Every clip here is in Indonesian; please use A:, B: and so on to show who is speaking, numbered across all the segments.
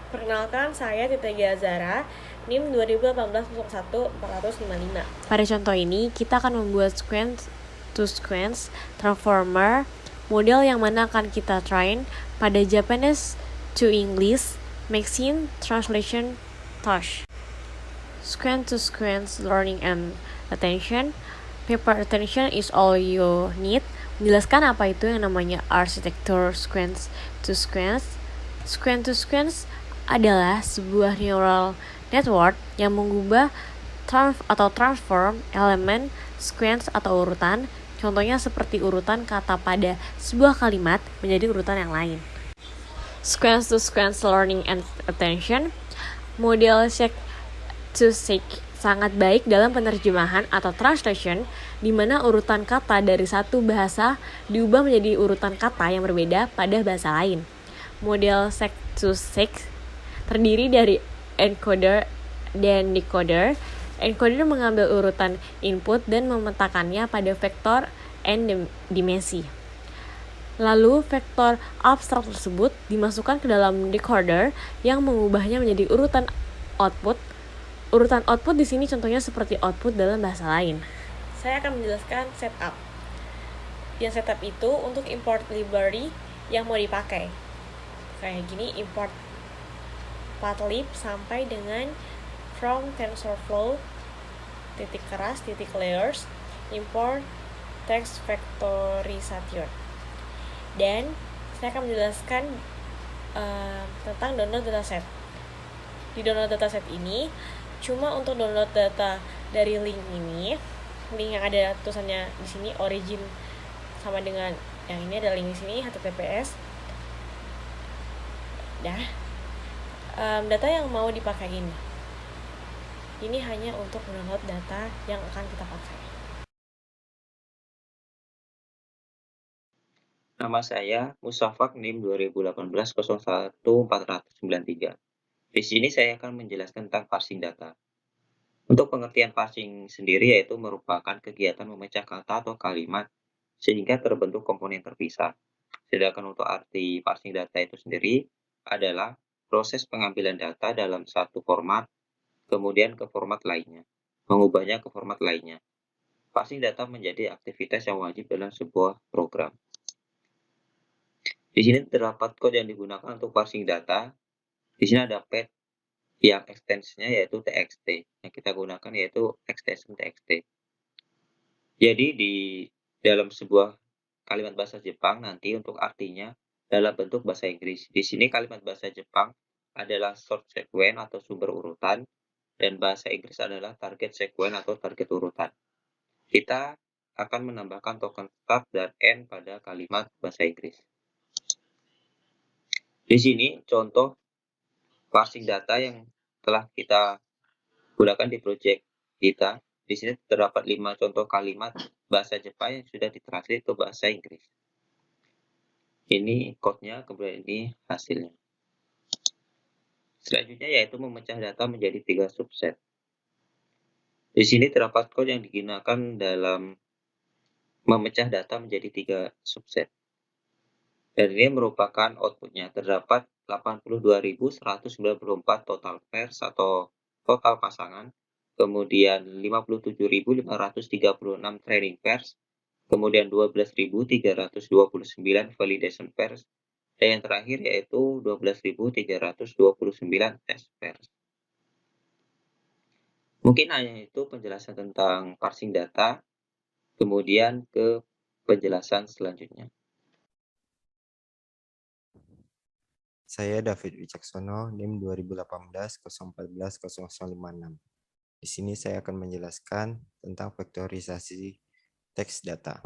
A: Perkenalkan, saya Tita Giazara, NIM 2018-01-455.
B: Pada contoh ini, kita akan membuat sequence to sequence transformer, model yang mana akan kita train pada Japanese to English machine translation touch. Sequence to sequence learning and attention. Paper attention is all you need. Menjelaskan apa itu yang namanya arsitektur sequence to sequence. Sequence to sequence adalah sebuah neural network yang mengubah transform elemen sequence atau urutan, contohnya seperti urutan kata pada sebuah kalimat menjadi urutan yang lain. Sequence to sequence learning and attention. Model seek to seek sangat baik dalam penerjemahan atau translation, di mana urutan kata dari satu bahasa diubah menjadi urutan kata yang berbeda pada bahasa lain. Model seek to seek terdiri dari encoder dan decoder. Encoder mengambil urutan input dan memetakannya pada vektor n dimensi. Lalu vektor abstrak tersebut dimasukkan ke dalam decoder yang mengubahnya menjadi urutan output. Urutan output di sini contohnya seperti output dalam bahasa lain.
A: Saya akan menjelaskan setup. Yang setup itu untuk import library yang mau dipakai. Kayak gini, import pathlib sampai dengan from TensorFlow titik keras titik layers import text vectorization. Dan saya akan menjelaskan tentang download dataset. Di download dataset ini cuma untuk download data dari link ini, link yang ada tulisannya di sini origin sama dengan yang ini, ada link di sini https. Data yang mau dipakai ini hanya untuk download data yang akan kita pakai.
C: Nama saya Musafak NIM 2018-01-493. Di sini saya akan menjelaskan tentang parsing data. Untuk pengertian parsing sendiri yaitu merupakan kegiatan memecah kata atau kalimat sehingga terbentuk komponen terpisah. Sedangkan untuk arti parsing data itu sendiri adalah proses pengambilan data dalam satu format, kemudian ke format lainnya, mengubahnya ke format lainnya. Parsing data menjadi aktivitas yang wajib dalam sebuah program. Di sini terdapat kode yang digunakan untuk parsing data. Di sini ada path yang ekstensinya yaitu txt. Yang kita gunakan yaitu extension txt. Jadi di dalam sebuah kalimat bahasa Jepang nanti untuk artinya dalam bentuk bahasa Inggris. Di sini kalimat bahasa Jepang adalah short sequence atau sumber urutan dan bahasa Inggris adalah target sequence atau target urutan. Kita akan menambahkan token start dan end pada kalimat bahasa Inggris. Di sini contoh parsing data yang telah kita gunakan di project kita. Di sini terdapat 5 contoh kalimat bahasa Jepang yang sudah ditranslate ke bahasa Inggris. Ini code-nya, kemudian ini hasilnya. Selanjutnya yaitu memecah data menjadi 3 subset. Di sini terdapat kode yang digunakan dalam memecah data menjadi 3 subset. Dan ini merupakan outputnya. Terdapat 82.194 total pairs atau total pasangan, kemudian 57.536 training pairs, kemudian 12.329 validation pairs, dan yang terakhir yaitu 12.329 test pairs. Mungkin hanya itu penjelasan tentang parsing data, kemudian ke penjelasan selanjutnya.
D: Saya David Wicaksono, NIM 2018-014-0056. Di sini saya akan menjelaskan tentang vektorisasi teks data.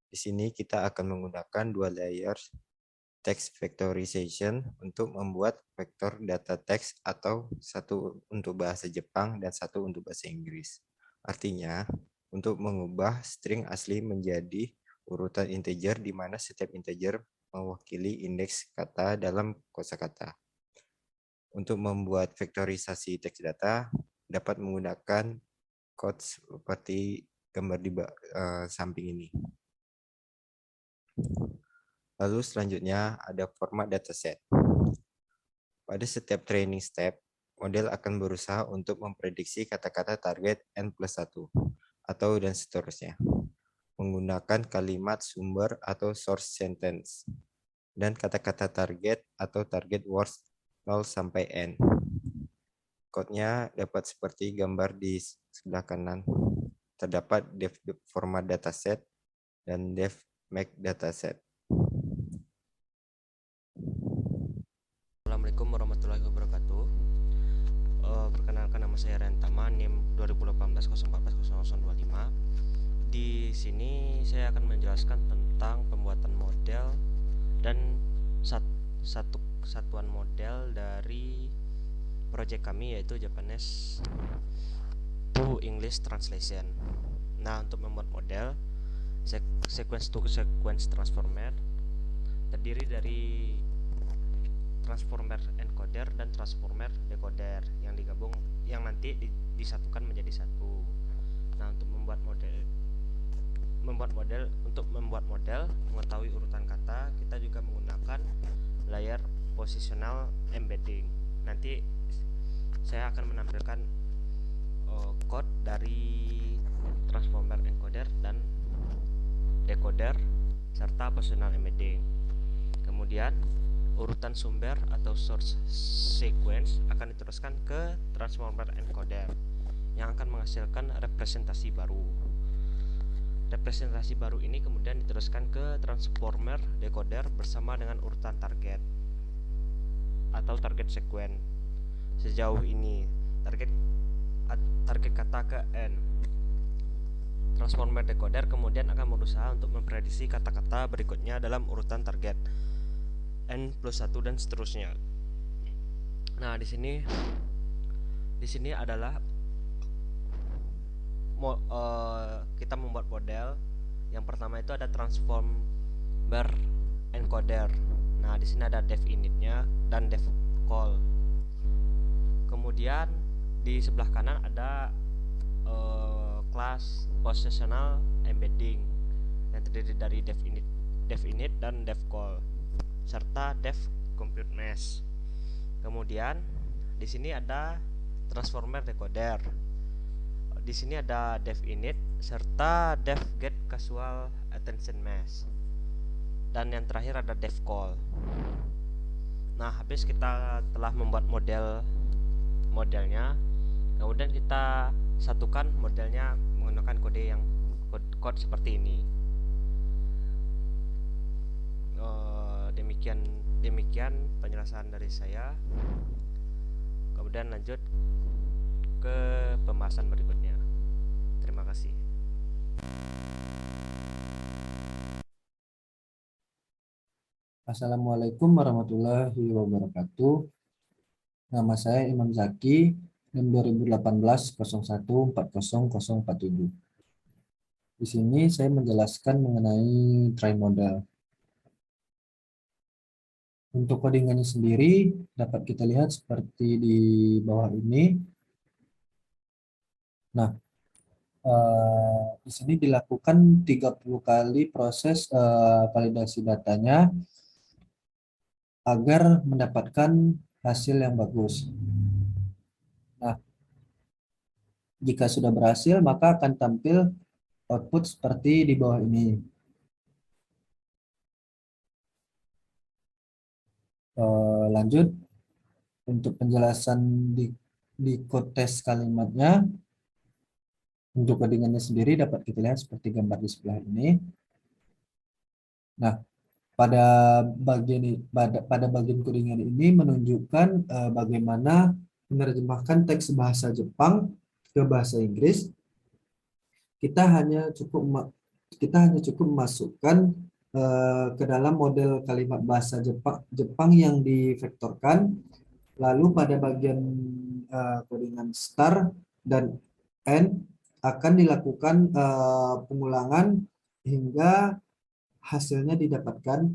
D: Di sini kita akan menggunakan dua layers text vectorization untuk membuat vektor data teks atau satu untuk bahasa Jepang dan satu untuk bahasa Inggris. Artinya, untuk mengubah string asli menjadi urutan integer di mana setiap integer mewakili indeks kata dalam kosakata. Untuk membuat vektorisasi teks data dapat menggunakan code seperti gambar di samping ini. Lalu selanjutnya ada format dataset. Pada setiap training step, model akan berusaha untuk memprediksi kata-kata target N+1 atau dan seterusnya menggunakan kalimat sumber atau source sentence dan kata-kata target atau target words 0 sampai N. Code-nya dapat seperti gambar di sebelah kanan. Terdapat def format dataset dan def make dataset.
E: Assalamualaikum warahmatullahi wabarakatuh. Perkenalkan, nama saya Rentama, NIM 2018-014-0025. Di sini saya akan menjelaskan tentang pembuatan model dan satu satuan model dari proyek kami, yaitu Japanese to English Translation. Nah, untuk membuat model sequence to sequence transformer terdiri dari transformer encoder dan transformer decoder yang digabung, yang nanti disatukan menjadi satu. Nah, untuk membuat model mengetahui urutan kata, kita juga menggunakan layer positional embedding. Nanti saya akan menampilkan code dari transformer encoder dan decoder serta positional embedding. Kemudian urutan sumber atau source sequence akan diteruskan ke transformer encoder yang akan menghasilkan representasi baru. Representasi baru ini kemudian diteruskan ke transformer decoder bersama dengan urutan target atau target sequence. Sejauh ini target kata ke N. Transformer decoder kemudian akan berusaha untuk memprediksi kata-kata berikutnya dalam urutan target N+1 dan seterusnya. Nah, di sini adalah kita membuat model. Yang pertama itu ada transformer encoder. Nah, di sini ada def init-nya dan def call. Kemudian di sebelah kanan ada kelas positional embedding yang terdiri dari def init dan def call serta def compute mesh. Kemudian di sini ada transformer decoder. Di sini ada def init serta def get casual attention mesh. Dan yang terakhir ada def call. Nah, habis kita telah membuat modelnya, kemudian kita satukan modelnya menggunakan kode seperti ini. Demikian penjelasan dari saya. Kemudian lanjut ke pembahasan berikutnya. Terima kasih.
F: Assalamualaikum warahmatullahi wabarakatuh. Nama saya Imam Zaki, NIM 2018-014047. Di sini saya menjelaskan mengenai try model. Untuk codingannya sendiri dapat kita lihat seperti di bawah ini. Nah, di sini dilakukan 30 kali proses validasi datanya agar mendapatkan hasil yang bagus. Nah, jika sudah berhasil maka akan tampil output seperti di bawah ini. Lanjut untuk penjelasan di code test kalimatnya. Untuk codingannya sendiri dapat kita lihat seperti gambar di sebelah ini. Nah, pada bagian codingan ini menunjukkan bagaimana menerjemahkan teks bahasa Jepang ke bahasa Inggris. Kita hanya cukup memasukkan ke dalam model kalimat bahasa Jepang yang divektorkan. Lalu pada bagian codingan star dan n akan dilakukan pengulangan hingga hasilnya didapatkan.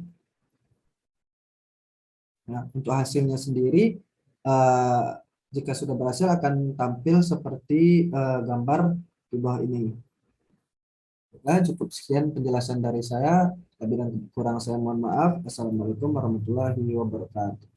F: Nah, untuk hasilnya sendiri jika sudah berhasil akan tampil seperti gambar di bawah ini. Nah, cukup sekian penjelasan dari saya. Lebih dan kurang saya mohon maaf. Assalamualaikum warahmatullahi wabarakatuh.